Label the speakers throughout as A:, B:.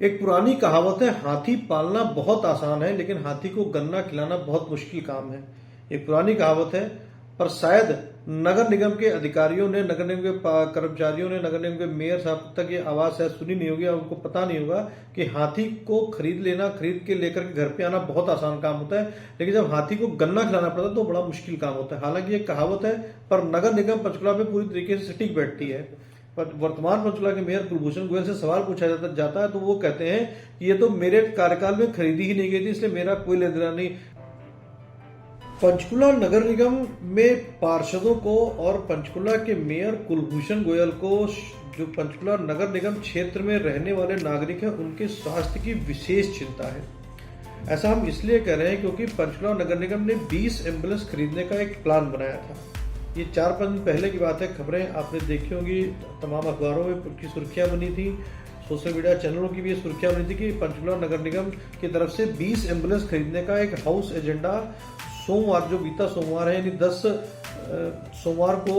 A: एक पुरानी कहावत है, हाथी पालना बहुत आसान है लेकिन हाथी को गन्ना खिलाना बहुत मुश्किल काम है। एक पुरानी कहावत है, पर शायद नगर निगम के अधिकारियों ने, नगर निगम के कर्मचारियों ने, नगर निगम के मेयर साहब तक ये आवाज शायद सुनी नहीं होगी और उनको पता नहीं होगा कि हाथी को खरीद के लेकर के घर पे आना बहुत आसान काम होता है, लेकिन जब हाथी को गन्ना खिलाना पड़ता है तो बड़ा मुश्किल काम होता है। हालांकि ये कहावत है, पर नगर निगम पंचकुला में पूरी तरीके से सटीक बैठती है। पर वर्तमान पंचकुला के मेयर कुलभूषण गोयल से सवाल पूछा जाता है तो वो कहते हैं कि ये तो मेरे कार्यकाल में खरीदी ही नहीं गई थी, इसलिए मेरा कोई लेना देना नहीं। पंचकुला नगर निगम में पार्षदों को और पंचकुला के मेयर कुलभूषण गोयल को, जो पंचकुला नगर निगम क्षेत्र में रहने वाले नागरिक हैं, उनके स्वास्थ्य की विशेष चिंता है। ऐसा हम इसलिए कह रहे हैं क्योंकि पंचकुला नगर निगम ने 20 एम्बुलेंस खरीदने का एक प्लान बनाया था। ये 4-5 दिन पहले की बात है। खबरें आपने देखी होंगी, तमाम अखबारों में की सुर्खियां बनी थी, सोशल मीडिया चैनलों की भी सुर्खियां बनी थी कि पंचकुला नगर निगम की तरफ से 20 एम्बुलेंस खरीदने का एक हाउस एजेंडा सोमवार, जो बीता सोमवार है यानी 10 सोमवार को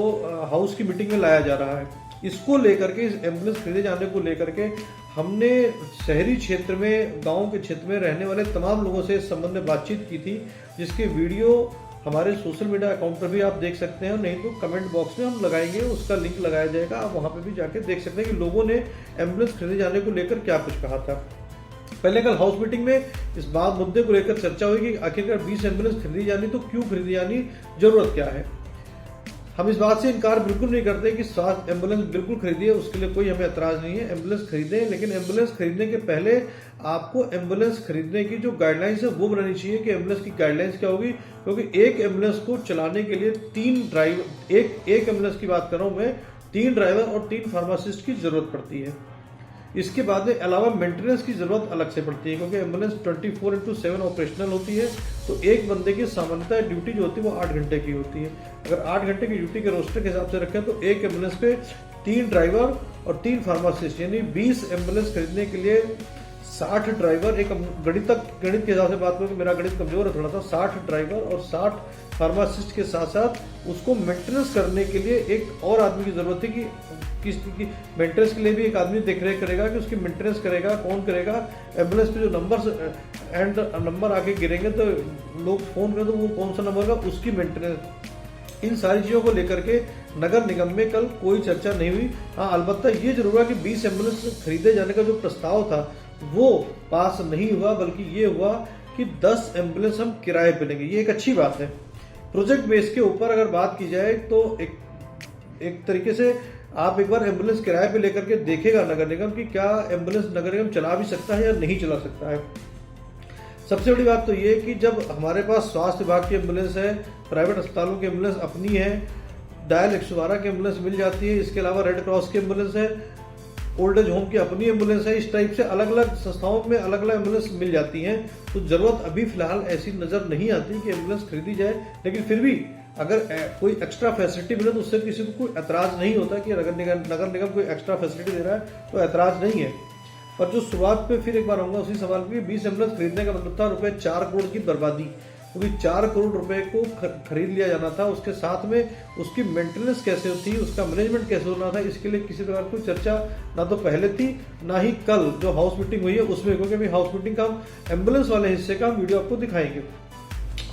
A: हाउस की मीटिंग में लाया जा रहा है। इसको लेकर के, इस एम्बुलेंस खरीदे जाने को लेकर के हमने शहरी क्षेत्र में, गाँव के क्षेत्र में रहने वाले तमाम लोगों से इस संबंध में बातचीत की थी, जिसके वीडियो हमारे सोशल मीडिया अकाउंट पर भी आप देख सकते हैं, नहीं तो कमेंट बॉक्स में हम लगाएंगे, उसका लिंक लगाया जाएगा, आप वहां पे भी जाके देख सकते हैं कि लोगों ने एम्बुलेंस खरीदे जाने को लेकर क्या कुछ कहा था। पहले कल हाउस मीटिंग में इस बात मुद्दे को लेकर चर्चा हुई कि आखिरकार 20 एम्बुलेंस खरीदी जानी तो क्यों खरीदी जानी, जरूरत क्या है। हम इस बात से इनकार बिल्कुल नहीं करते कि स्वास्थ्य एम्बुलेंस बिल्कुल खरीदिए, उसके लिए कोई हमें एतराज नहीं है, एम्बुलेंस खरीदें, लेकिन एम्बुलेंस खरीदने के पहले आपको एम्बुलेंस खरीदने की जो गाइडलाइंस है वो बनानी चाहिए कि एम्बुलेंस की गाइडलाइंस क्या होगी। क्योंकि एक एम्बुलेंस को चलाने के लिए 3 ड्राइवर, एक एम्बुलेंस की बात कर रहा हूं मैं, 3 ड्राइवर और 3 फार्मासिस्ट की जरूरत पड़ती है। इसके बाद में अलावा मेंटेनेंस की जरूरत अलग से पड़ती है, क्योंकि एम्बुलेंस 24/7 ऑपरेशनल होती है। तो एक बंदे की सामान्यतः ड्यूटी जो होती है वो 8 घंटे की होती है। अगर 8 घंटे की ड्यूटी के रोस्टर के हिसाब से रखें तो एक एम्बुलेंस पे 3 ड्राइवर और 3 फार्मासिस्ट, यानी 20 एम्बुलेंस खरीदने के लिए 60 ड्राइवर, एक गणित के हिसाब से बात करूं, मेरा गणित कमजोर है थोड़ा सा, 60 ड्राइवर और 60 फार्मासिस्ट के साथ साथ उसको मेंटेनेंस करने के लिए एक और आदमी की जरूरत है कि किसकी मेंटेनेंस के लिए भी एक आदमी देख रेख करेगा कि उसकी मेंटेनेंस करेगा, कौन करेगा। एम्बुलेंस पे जो नंबर आके गिरेंगे तो लोग फोन करें तो वो कौन सा नंबर का, उसकी मेंटेनेंस। इन सारी चीजों को लेकर के नगर निगम में कल कोई चर्चा नहीं हुई। हाँ, अलबत्ता ये जरूर हुआ कि 20 एम्बुलेंस खरीदे जाने का जो प्रस्ताव था वो पास नहीं हुआ, बल्कि ये हुआ कि 10 एम्बुलेंस हम किराए पे लेंगे। ये एक अच्छी बात है। प्रोजेक्ट बेस के ऊपर अगर बात की जाए तो एक तरीके से आप एक बार एम्बुलेंस किराए पे लेकर के देखेगा नगर निगम कि क्या एम्बुलेंस नगर निगम चला भी सकता है या नहीं चला सकता है। सबसे बड़ी बात तो ये कि जब हमारे पास स्वास्थ्य विभाग की एम्बुलेंस है, प्राइवेट अस्पतालों की एम्बुलेंस अपनी है, डायल 112 की एम्बुलेंस मिल जाती है, इसके अलावा रेड क्रॉस की एम्बुलेंस है, ओल्ड एज होम की अपनी एम्बुलेंस है, इस टाइप से अलग अलग संस्थाओं में अलग अलग एम्बुलेंस मिल जाती हैं। तो जरूरत अभी फिलहाल ऐसी नजर नहीं आती कि एम्बुलेंस खरीदी जाए, लेकिन फिर भी अगर कोई एक्स्ट्रा फैसिलिटी मिले तो उससे किसी को कोई एतराज नहीं होता कि नगर निगम कोई एक्स्ट्रा फैसिलिटी दे रहा है तो एतराज नहीं है। पर जो शुरुआत पे फिर एक बार आऊंगा उसी सवाल पे, 20 एम्बुलेंस खरीदने का मतलब था रुपए 4 करोड़ की बर्बादी, क्योंकि 4 करोड़ रुपए को खरीद लिया जाना था। उसके साथ में उसकी मेंटेनेंस कैसे होती, उसका मैनेजमेंट कैसे होना था, इसके लिए किसी प्रकार की चर्चा ना तो पहले थी ना ही कल जो हाउस मीटिंग हुई है उसमें, क्योंकि अभी हाउस मीटिंग का एम्बुलेंस वाले हिस्से का वीडियो आपको दिखाएंगे।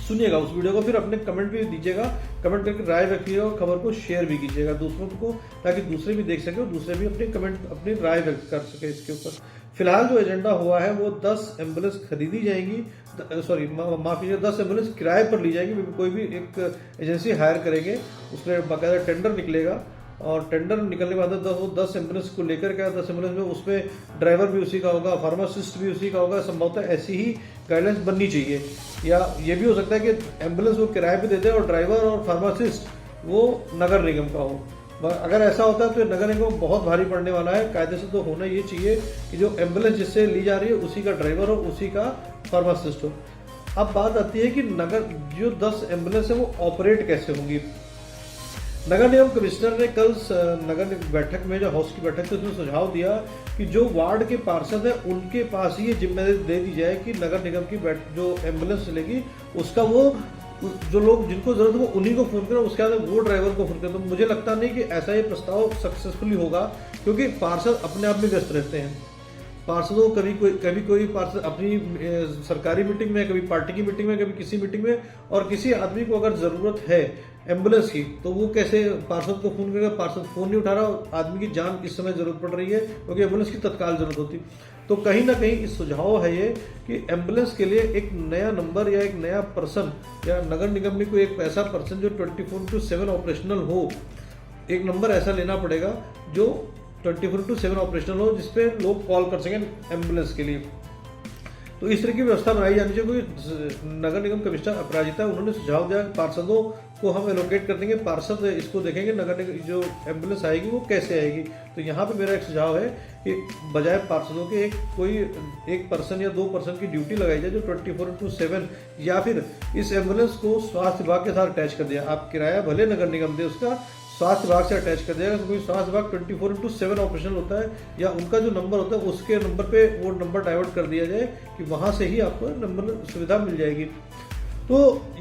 A: सुनिएगा उस वीडियो को, फिर अपने कमेंट भी दीजिएगा, कमेंट करके राय रखिएगा और खबर को शेयर भी कीजिएगा दूसरों को, ताकि दूसरे भी देख सके और दूसरे भी अपने कमेंट, अपनी राय व्यक्त कर सके इसके ऊपर। फिलहाल जो एजेंडा हुआ है वो 10 एम्बुलेंस खरीदी जाएंगी, सॉरी माफ कीजिए, 10 एम्बुलेंस किराए पर ली जाएगी। कोई भी एक एजेंसी हायर करेंगे, उसमें बाकायदा टेंडर निकलेगा और टेंडर निकलने के बाद 10 एम्बुलेंस को लेकर के 10 एम्बुलेंस में उसमें ड्राइवर भी उसी का होगा, फार्मासिस्ट भी उसी का होगा। संभवतः ऐसी ही गाइडलाइंस बननी चाहिए, या ये भी हो सकता है कि एम्बुलेंस वो किराए पे देते हैं और ड्राइवर और फार्मासिस्ट वो नगर निगम का हो। अगर ऐसा होता है तो नगर निगम बहुत भारी पड़ने वाला है। कायदे से तो होना ये चाहिए कि जो एम्बुलेंस जिससे ली जा रही है उसी का ड्राइवर हो, उसी का फार्मासिस्ट हो। अब बात आती है कि नगर जो 10 एम्बुलेंस है वो ऑपरेट कैसे होंगी। नगर निगम कमिश्नर ने कल नगर बैठक में, जो हाउस की बैठक थी, उसमें सुझाव दिया कि जो वार्ड के पार्षद है उनके पास ही ये जिम्मेदारी दे दी जाए कि नगर निगम की जो एम्बुलेंस चलेगी उसका वो जो लोग जिनको जरूरत है वो उन्हीं को फोन करें, उसके बाद वो ड्राइवर को फोन करें। तो मुझे लगता नहीं कि ऐसा ये प्रस्ताव सक्सेसफुली होगा, क्योंकि पार्षद अपने आप में व्यस्त रहते हैं। पार्षदों को कभी कोई पार्षद अपनी सरकारी मीटिंग में, कभी पार्टी की मीटिंग में, कभी किसी मीटिंग में, और किसी आदमी को अगर जरूरत है एम्बुलेंस की, तो वो कैसे पार्षद को फोन करेगा? पार्षद फोन नहीं उठा रहा, आदमी की जान इस समय जरूरत पड़ रही है क्योंकि एम्बुलेंस की तत्काल जरूरत होती। तो कहीं ना कहीं इस सुझाव है ये कि एम्बुलेंस के लिए एक नया नंबर या एक नया पर्सन, या नगर निगम में कोई एक ऐसा पर्सन जो 24/7 ऑपरेशनल हो, एक नंबर ऐसा लेना पड़ेगा जो 24/7 ऑपरेशनल हो, जिसपे लोग कॉल कर सकें एम्बुलेंस के लिए। तो इस तरह की व्यवस्था बनाई जानी चाहिए। कोई नगर निगम कमिश्नर अपराजिता, उन्होंने सुझाव दिया कि पार्षदों को हम एलोकेट कर देंगे, पार्षद इसको देखेंगे नगर निगम जो एम्बुलेंस आएगी वो कैसे आएगी। तो यहाँ पे मेरा एक सुझाव है कि बजाय पार्षदों के कोई एक पर्सन या 2 पर्सन की ड्यूटी लगाई जाए जो 24/7, या फिर इस एम्बुलेंस को स्वास्थ्य विभाग के साथ अटैच कर दिया। आप किराया भले नगर निगम दे, उसका स्वास्थ्य विभाग से अटैच कर दिया। कोई स्वास्थ्य विभाग 24/7 ऑपरेशन होता है, या उनका जो नंबर होता है उसके नंबर पे वो नंबर डाइवर्ट कर दिया जाए कि वहां से ही आपको नंबर सुविधा मिल जाएगी। तो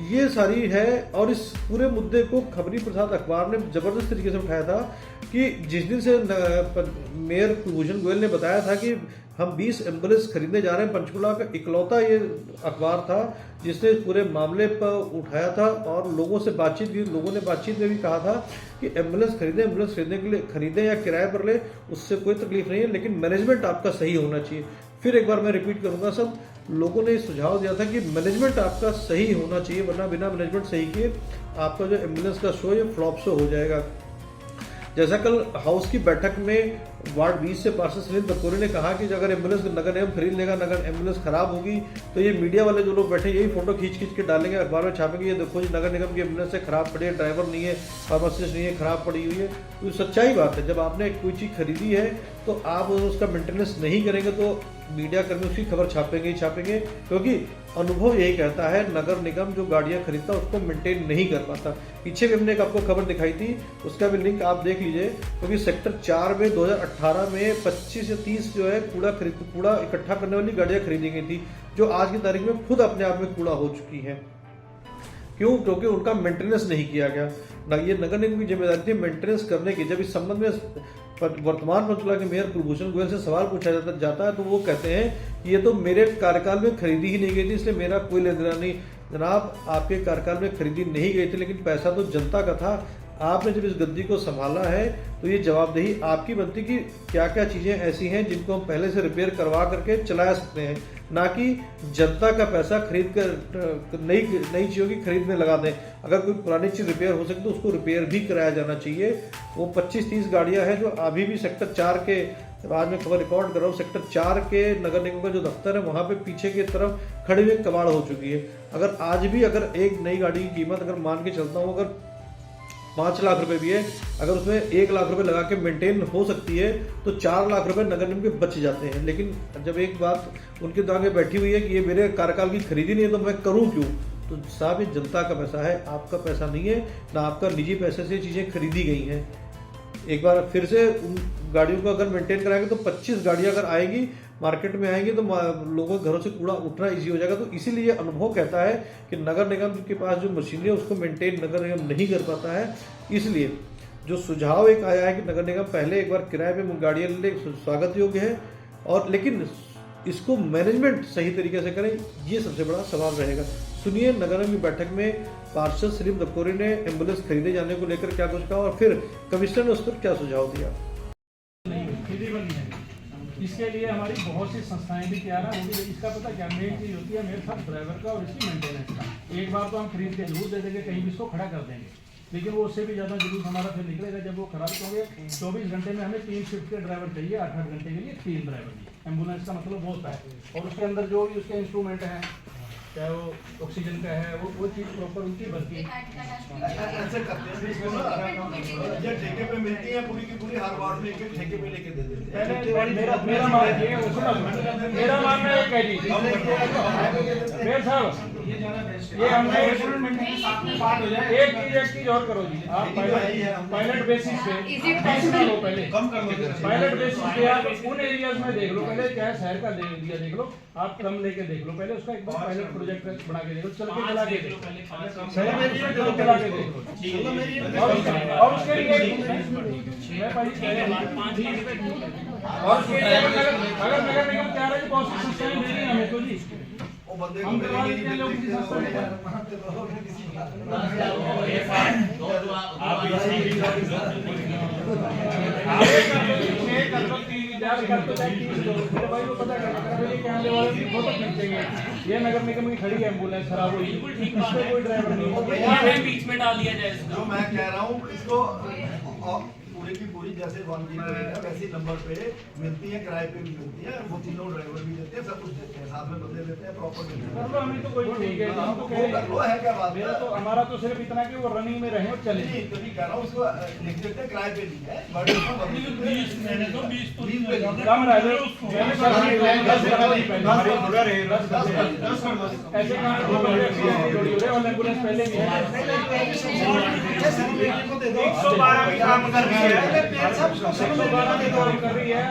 A: ये सारी है। और इस पूरे मुद्दे को खबरी प्रसाद अखबार ने जबरदस्त तरीके से उठाया था कि जिस दिन से मेयर कुलभूषण गोयल ने बताया था कि हम 20 एम्बुलेंस खरीदने जा रहे हैं, पंचकुला का इकलौता ये अखबार था जिसने पूरे मामले पर उठाया था और लोगों से बातचीत की। लोगों ने बातचीत में भी कहा था कि एम्बुलेंस खरीदने के लिए खरीदें या किराए पर ले, उससे कोई तकलीफ नहीं है, लेकिन मैनेजमेंट आपका सही होना चाहिए। फिर एक बार मैं रिपीट करूंगा, सब लोगों ने सुझाव दिया था कि मैनेजमेंट आपका सही होना चाहिए, वरना बिना मैनेजमेंट सही किए आपका जो एम्बुलेंस का शो ये फ्लॉप शो हो जाएगा। जैसा कल हाउस की बैठक में वार्ड 20 से पार्षद सुनील बकोरी ने कहा कि अगर एम्बुलेंस नगर निगम खरीद लेगा, नगर एम्बुलेंस खराब होगी तो ये मीडिया वाले जो लोग बैठे यही फोटो खींच के डालेंगे, अखबार में छापेंगे, ये देखो जी नगर निगम की एम्बुलेंस है, खराब पड़ी है, ड्राइवर नहीं है, फार्मासिस्ट नहीं है, खराब पड़ी हुई है। तो सच्चाई बात है, जब आपने कोई चीज़ खरीदी है तो आप उसका मेंटेनेंस नहीं करेंगे तो मीडिया कर्मी उसकी खबर छापेंगे ही छापेंगे, क्योंकि अनुभव यही कहता है नगर निगम जो गाड़ियां खरीदता है उसको मेंटेन नहीं कर पाता। पीछे भी हमने एक आपको खबर दिखाई थी, उसका भी लिंक आप देख लीजिए, क्योंकि सेक्टर 4 में 2018 में 25 या 30 जो है कूड़ा इकट्ठा करने वाली गाड़ियां खरीदी गई थी, जो आज की तारीख में खुद अपने आप में कूड़ा हो चुकी है। क्यों? क्योंकि उनका मेंटेनेंस नहीं किया गया। ये नगर निगम की जिम्मेदारी थी मेंटेनेंस करने की। जब इस संबंध में वर्तमान पंचकुला के मेयर कुलभूषण गोयल से सवाल पूछा जाता है तो वो कहते हैं कि ये तो मेरे कार्यकाल में खरीदी ही नहीं गई थी, इसलिए मेरा कोई लेना देना नहीं। जनाब, आपके कार्यकाल में खरीदी नहीं गई थी, लेकिन पैसा तो जनता का था। आपने जब इस गद्दी को संभाला है तो ये जवाबदेही आपकी बनती कि क्या क्या चीज़ें ऐसी हैं जिनको हम पहले से रिपेयर करवा करके चला सकते हैं, ना कि जनता का पैसा खरीद कर नई चीज़ों की खरीद में लगा दें। अगर कोई पुरानी चीज़ रिपेयर हो सके तो उसको रिपेयर भी कराया जाना चाहिए। वो 25-30 गाड़ियां हैं जो अभी भी सेक्टर 4 के, आज मैं खबर रिकॉर्ड कर रहा हूँ, सेक्टर 4 के नगर निगम का जो दफ्तर है वहाँ पे पीछे की तरफ खड़ी हुई कबाड़ हो चुकी है। अगर आज भी अगर एक नई गाड़ी की कीमत अगर मान के चलता हूँ अगर 5 लाख रुपए भी है, अगर उसमें 1 लाख रुपए लगा के मेंटेन हो सकती है तो 4 लाख रुपए नगर निगम के बच जाते हैं। लेकिन जब एक बात उनके दिमाग में बैठी हुई है कि ये मेरे कार्यकाल की खरीदी नहीं है तो मैं करूं क्यों, तो साहब ये जनता का पैसा है, आपका पैसा नहीं है, ना आपका निजी पैसे से चीज़ें खरीदी गई हैं। एक बार फिर से उन गाड़ियों को अगर मेंटेन कराएंगे तो 25 गाड़ियां अगर आएगी मार्केट में आएंगी तो लोगों के घरों से कूड़ा उठना इजी हो जाएगा। तो इसीलिए अनुभव कहता है कि नगर निगम के पास जो मशीनें है उसको मेंटेन नगर निगम नहीं कर पाता है। इसलिए जो सुझाव एक आया है कि नगर निगम पहले एक बार किराए पे गाड़ियां ले, स्वागत योग्य है, और लेकिन इसको मैनेजमेंट सही तरीके से करें, ये सबसे बड़ा सवाल रहेगा। सुनिए नगर निगम की बैठक में पार्षद सलीम बकोरी ने एम्बुलेंस खरीदे जाने को लेकर क्या कुछ कहा और फिर कमिश्नर ने उस पर क्या सुझाव दिया।
B: इसके लिए हमारी बहुत सी संस्थाएं भी तैयार हैं। इसका पता क्या मेन चीज होती है मेरे साथ ड्राइवर का और इसकी मेंटेनेंस का। एक बार तो हम खरीद के जरूर दे देंगे, कहीं भी इसको खड़ा कर देंगे, लेकिन वो उससे भी ज़्यादा जुलूस हमारा फिर निकलेगा जब वो खराब होंगे। 24 घंटे में हमें 3 शिफ्ट के ड्राइवर चाहिए, 8-8 घंटे के लिए 3 ड्राइवर। एम्बुलेंस का मतलब वो होता है, और उसके अंदर जो भी उसके इंस्ट्रूमेंट हैं, चाहे वो ऑक्सीजन का है, वो चीज़ प्रॉपर उनकी बनती है।
C: ऐसे करते हैं ये ठेके पे मिलती है पूरी की पूरी, हर वार्ड में एक ठेके पे लेके दे देते हैं।
B: मेरा मानना है कह दीजिए मेयर साहब, ये हमने एक चीज और करो जी, आप पायलट बेसिस पे लो, पहले
C: कम कर दो,
B: पायलट बेसिस पे आप उन एरियाज में देख लो पहले, चाहे शहर का एरिया देख लो, आप कम लेके देख लो पहले, उसका एक बार पायलट प्रोजेक्ट बना के देखो, चल के चला के देखो, शहर में चला के देखो, और उसके लिए मैं और अगर नगर निगम कह रहा है कि बहुत सी संस्थाएं दे रही हैं हमें तो जी
C: वो बंदे
B: हम करवा देते हैं लोग किसी संस्था में ये नगर निगम की खड़ी एम्बुलेंस खराब हुई इस पे कोई ड्राइवर नहीं
D: बीच में डाल दिया जाए
C: जो मैं कह रहा हूँ इसको पूरी की पूरी जैसे 1 GB रहेगा वैसे नंबर पे मिलती है, किराए पे भी मिलती है, वो तीनों ड्राइवर भी देते हैं, सब कुछ देते हैं, साथ में बंदे देते हैं, प्रॉपर देते हैं।
B: कर लो हमें तो कोई ठीक है हम तो कह रहे
C: कर लो, है क्या बात
B: मेरा तो हमारा तो सिर्फ इतना कि वो रनिंग में रहे और चले
C: नहीं, तभी कह रहा हूँ उसको लिख देते हैं, किराए पे नहीं है, बट उसको
D: मैंने तो 20
C: पे
B: कम रह लो मैंने ऐसे और एम्बुलेंस पहले भी है
C: 112 भी काम कर रही है।
B: कर रही है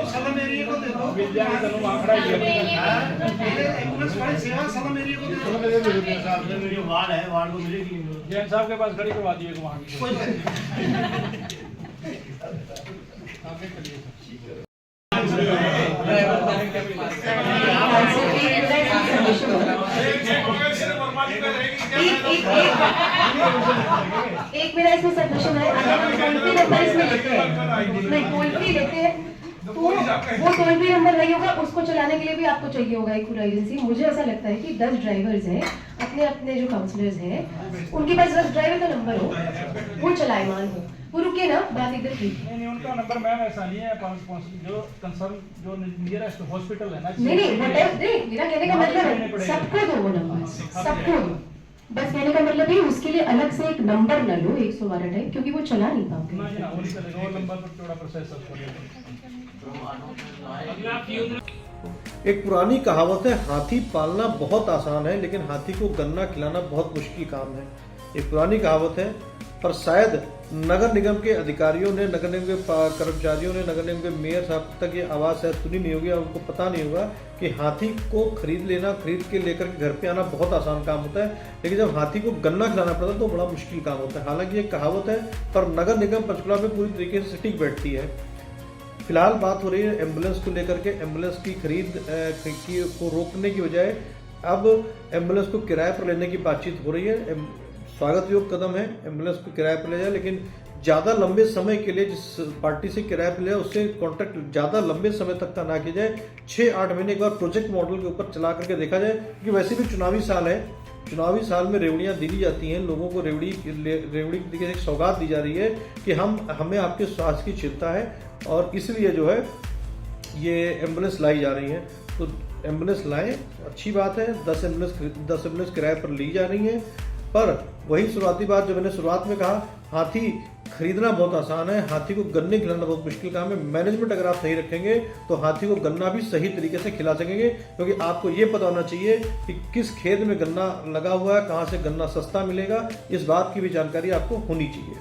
E: सलम एरिया को दे दो
B: विद्यार्थी तनु आंकड़ा ही है
E: एम्बुलेंस वाली सेवा सलम एरिया को दे दो
C: वार्ड है, वार्ड को मिलेगी।
B: जैन साहब के पास खड़ी करवा दिए वहाँ की
F: एक मेरा इसमें सबमिशन है, अगर हम टोल फ्री नंबर इसमें लेते हैं, नहीं टोल फ्री लेते हैं तो वो टोल फ्री नंबर नहीं होगा, उसको चलाने के लिए भी आपको चाहिए होगा एक पूरा एजेंसी। मुझे ऐसा लगता है कि 10 ड्राइवर्स हैं, अपने अपने जो काउंसलर्स हैं उनके पास 10 ड्राइवर का नंबर हो, वो चलाएमान हो। वो रुके ना, बात इधर की
B: नहीं उनका नंबर मैम ऐसा नहीं है जो कंसर्न जो नियरेस्ट हॉस्पिटल है ना
F: नहीं मेरा कहने का मतलब है सबको दो वो नंबर, सबको दो। बस कहने का मतलब है उसके लिए अलग से एक नंबर न लो 112 टाइप, क्योंकि वो चला नहीं पाओगे।
B: ना वो नहीं चलेगा, वो नंबर पर थोड़ा प्रोसेस
A: एक पुरानी कहावत है, हाथी पालना बहुत आसान है लेकिन हाथी को गन्ना खिलाना बहुत मुश्किल काम है। एक पुरानी कहावत है, पर शायद नगर निगम के अधिकारियों ने, नगर निगम के कर्मचारियों ने, नगर निगम के मेयर साहब तक ये आवाज़ शायद सुनी नहीं होगी और उनको पता नहीं होगा कि हाथी को खरीद के लेकर के घर पे आना बहुत आसान काम होता है, लेकिन जब हाथी को गन्ना खिलाना पड़ता है तो बड़ा मुश्किल काम होता है। हालांकि ये कहावत है पर नगर निगम पंचकुला में पूरी तरीके से सटीक बैठती है। फिलहाल बात हो रही है एम्बुलेंस को लेकर के। एम्बुलेंस की खरीद को रोकने की बजाय अब एम्बुलेंस को किराए पर लेने की बातचीत हो रही है। स्वागत योग्य कदम है, एम्बुलेंस को किराए पर ले जाए, लेकिन ज़्यादा लंबे समय के लिए जिस पार्टी से किराए पर लिया उससे कॉन्ट्रैक्ट ज़्यादा लंबे समय तक का ना किया जाए। 6-8 महीने एक बार प्रोजेक्ट मॉडल के ऊपर चला करके देखा जाए, क्योंकि वैसे भी चुनावी साल है। चुनावी साल में रेवड़ियाँ दी जाती हैं, लोगों को रेवड़ी की एक सौगात दी जा रही है कि हमें आपके स्वास्थ्य की चिंता है और इसलिए जो है ये एम्बुलेंस लाई जा रही है। तो एम्बुलेंस लाएं, अच्छी बात है। 10 एम्बुलेंस किराए पर ली जा रही हैं, पर वही शुरुआती बात जो मैंने शुरुआत में कहा, हाथी खरीदना बहुत आसान है, हाथी को गन्ने खिलाना बहुत मुश्किल काम है। मैनेजमेंट अगर आप सही रखेंगे तो हाथी को गन्ना भी सही तरीके से खिला सकेंगे, क्योंकि आपको ये पता होना चाहिए कि किस खेत में गन्ना लगा हुआ है, कहाँ से गन्ना सस्ता मिलेगा, इस बात की भी जानकारी आपको होनी चाहिए।